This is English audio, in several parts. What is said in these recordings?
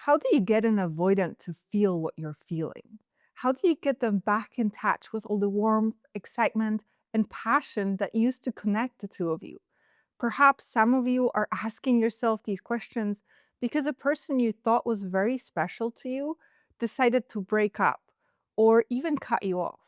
How do you get an avoidant to feel what you're feeling? How do you get them back in touch with all the warmth, excitement, and passion that used to connect the two of you? Perhaps some of you are asking yourself these questions because a person you thought was very special to you decided to break up or even cut you off.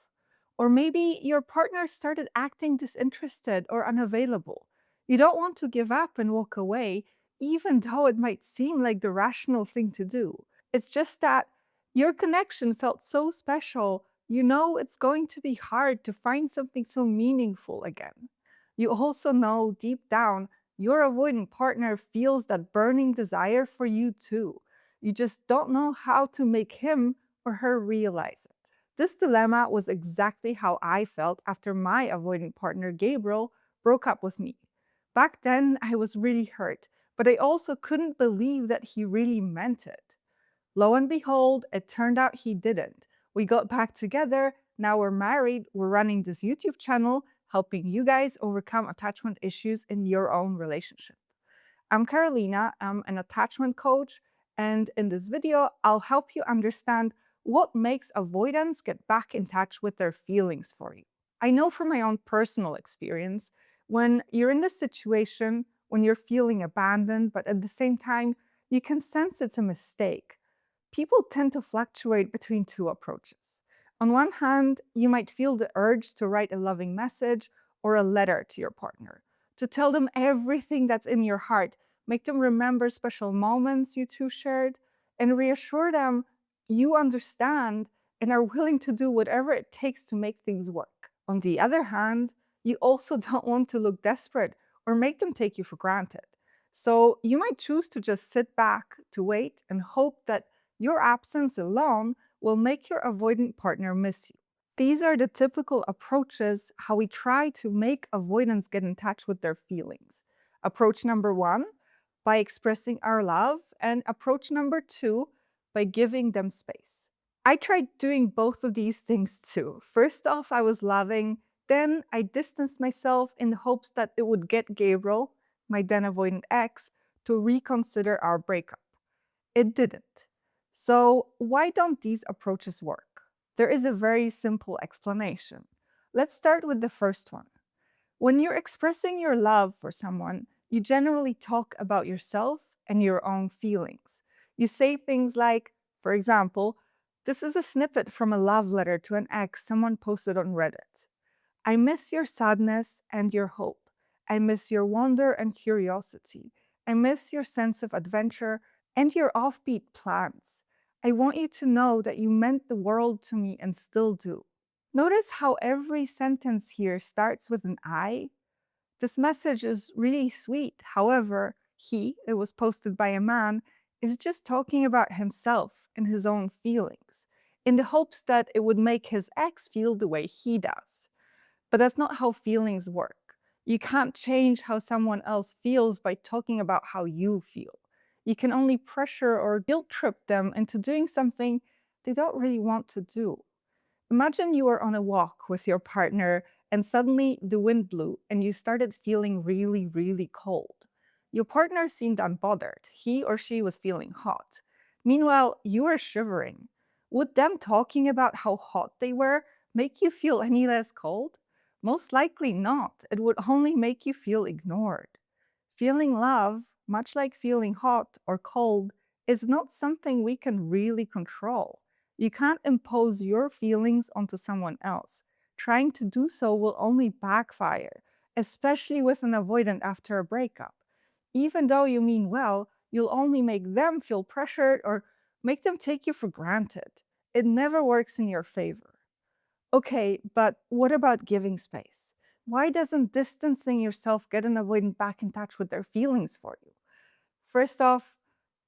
Or maybe your partner started acting disinterested or unavailable. You don't want to give up and walk away, even though it might seem like the rational thing to do. It's just that your connection felt so special, you know it's going to be hard to find something so meaningful again. You also know deep down your avoidant partner feels that burning desire for you too. You just don't know how to make him or her realize it. This dilemma was exactly how I felt after my avoidant partner, Gabriel, broke up with me. Back then, I was really hurt, but I also couldn't believe that he really meant it. Lo and behold, it turned out he didn't. We got back together. Now we're married. We're running this YouTube channel, helping you guys overcome attachment issues in your own relationship. I'm Carolina. I'm an attachment coach. And in this video, I'll help you understand what makes avoidance get back in touch with their feelings for you. I know from my own personal experience, when you're in this situation, when you're feeling abandoned, but at the same time, you can sense it's a mistake. People tend to fluctuate between two approaches. On one hand, you might feel the urge to write a loving message or a letter to your partner, to tell them everything that's in your heart, make them remember special moments you two shared, and reassure them you understand and are willing to do whatever it takes to make things work. On the other hand, you also don't want to look desperate or make them take you for granted. So you might choose to just sit back, to wait, and hope that your absence alone will make your avoidant partner miss you. These are the typical approaches how we try to make avoidance get in touch with their feelings. Approach number one, by expressing our love, and approach number two, by giving them space. I tried doing both of these things too. First off, I was loving, then I distanced myself in the hopes that it would get Gabriel, my then avoidant ex, to reconsider our breakup. It didn't. So, why don't these approaches work? There is a very simple explanation. Let's start with the first one. When you're expressing your love for someone, you generally talk about yourself and your own feelings. You say things like, for example, this is a snippet from a love letter to an ex someone posted on Reddit. I miss your sadness and your hope. I miss your wonder and curiosity. I miss your sense of adventure and your offbeat plans. I want you to know that you meant the world to me and still do. Notice how every sentence here starts with an I. This message is really sweet. However, it was posted by a man, is just talking about himself and his own feelings in the hopes that it would make his ex feel the way he does. But that's not how feelings work. You can't change how someone else feels by talking about how you feel. You can only pressure or guilt trip them into doing something they don't really want to do. Imagine you were on a walk with your partner and suddenly the wind blew and you started feeling really, really cold. Your partner seemed unbothered. He or she was feeling hot. Meanwhile, you were shivering. Would them talking about how hot they were make you feel any less cold? Most likely not. It would only make you feel ignored. Feeling love, much like feeling hot or cold, is not something we can really control. You can't impose your feelings onto someone else. Trying to do so will only backfire, especially with an avoidant after a breakup. Even though you mean well, you'll only make them feel pressured or make them take you for granted. It never works in your favor. Okay, but what about giving space? Why doesn't distancing yourself get an avoidant back in touch with their feelings for you? First off,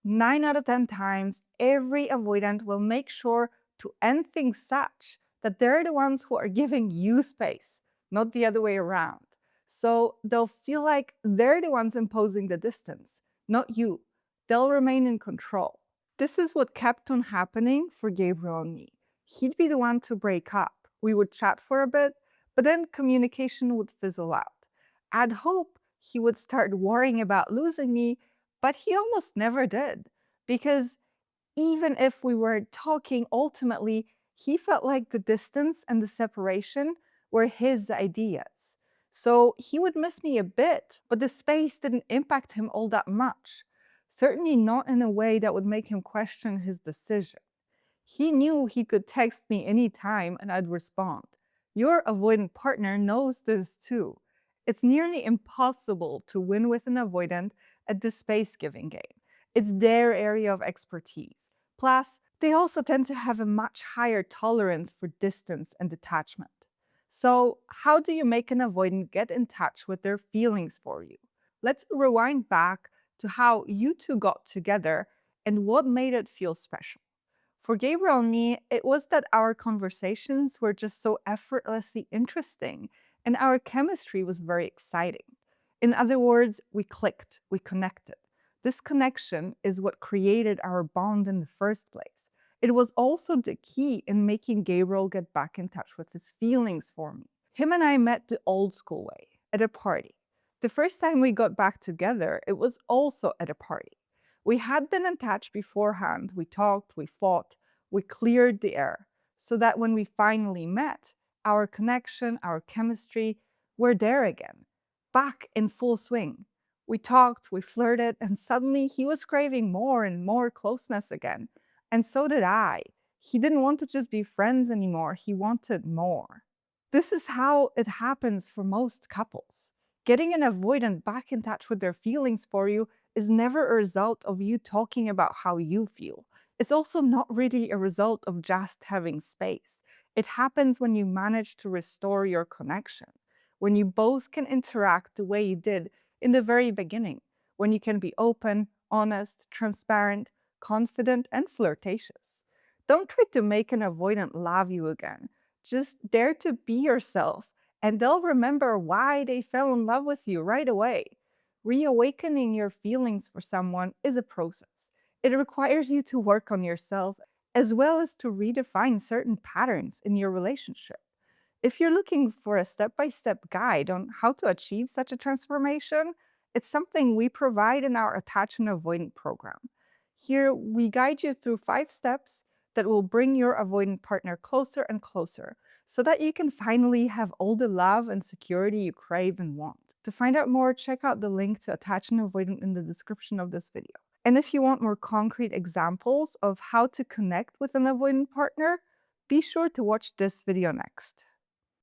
9 out of 10 times, every avoidant will make sure to end things such that they're the ones who are giving you space, not the other way around. So they'll feel like they're the ones imposing the distance, not you. They'll remain in control. This is what kept on happening for Gabriel and me. He'd be the one to break up. We would chat for a bit, but then communication would fizzle out. I'd hope he would start worrying about losing me, but he almost never did because Even if we were talking, ultimately, he felt like the distance and the separation were his ideas. So he would miss me a bit, but the space didn't impact him all that much. Certainly not in a way that would make him question his decision. He knew he could text me anytime and I'd respond. Your avoidant partner knows this too. It's nearly impossible to win with an avoidant at the space giving game. It's their area of expertise. Plus, they also tend to have a much higher tolerance for distance and detachment. So, how do you make an avoidant get in touch with their feelings for you? Let's rewind back to how you two got together and what made it feel special. For Gabriel and me, it was that our conversations were just so effortlessly interesting and our chemistry was very exciting. In other words, we clicked, we connected. This connection is what created our bond in the first place. It was also the key in making Gabriel get back in touch with his feelings for me. Him and I met the old school way, at a party. The first time we got back together, it was also at a party. We had been in touch beforehand. We talked, we fought, we cleared the air so that when we finally met, our connection, our chemistry were there again, back in full swing. We talked, we flirted, and suddenly he was craving more and more closeness again. And so did I. He didn't want to just be friends anymore, he wanted more. This is how it happens for most couples. Getting an avoidant back in touch with their feelings for you is never a result of you talking about how you feel. It's also not really a result of just having space. It happens when you manage to restore your connection, when you both can interact the way you did in the very beginning, when you can be open, honest, transparent, confident, and flirtatious. Don't try to make an avoidant love you again. Just dare to be yourself, and they'll remember why they fell in love with you right away. Reawakening your feelings for someone is a process. It requires you to work on yourself as well as to redefine certain patterns in your relationship. If you're looking for a step by step guide on how to achieve such a transformation, it's something we provide in our Attach and Avoidant program. Here, we guide you through 5 steps that will bring your avoidant partner closer and closer so that you can finally have all the love and security you crave and want. To find out more, check out the link to Attach and Avoidant in the description of this video. And if you want more concrete examples of how to connect with an avoidant partner, be sure to watch this video next.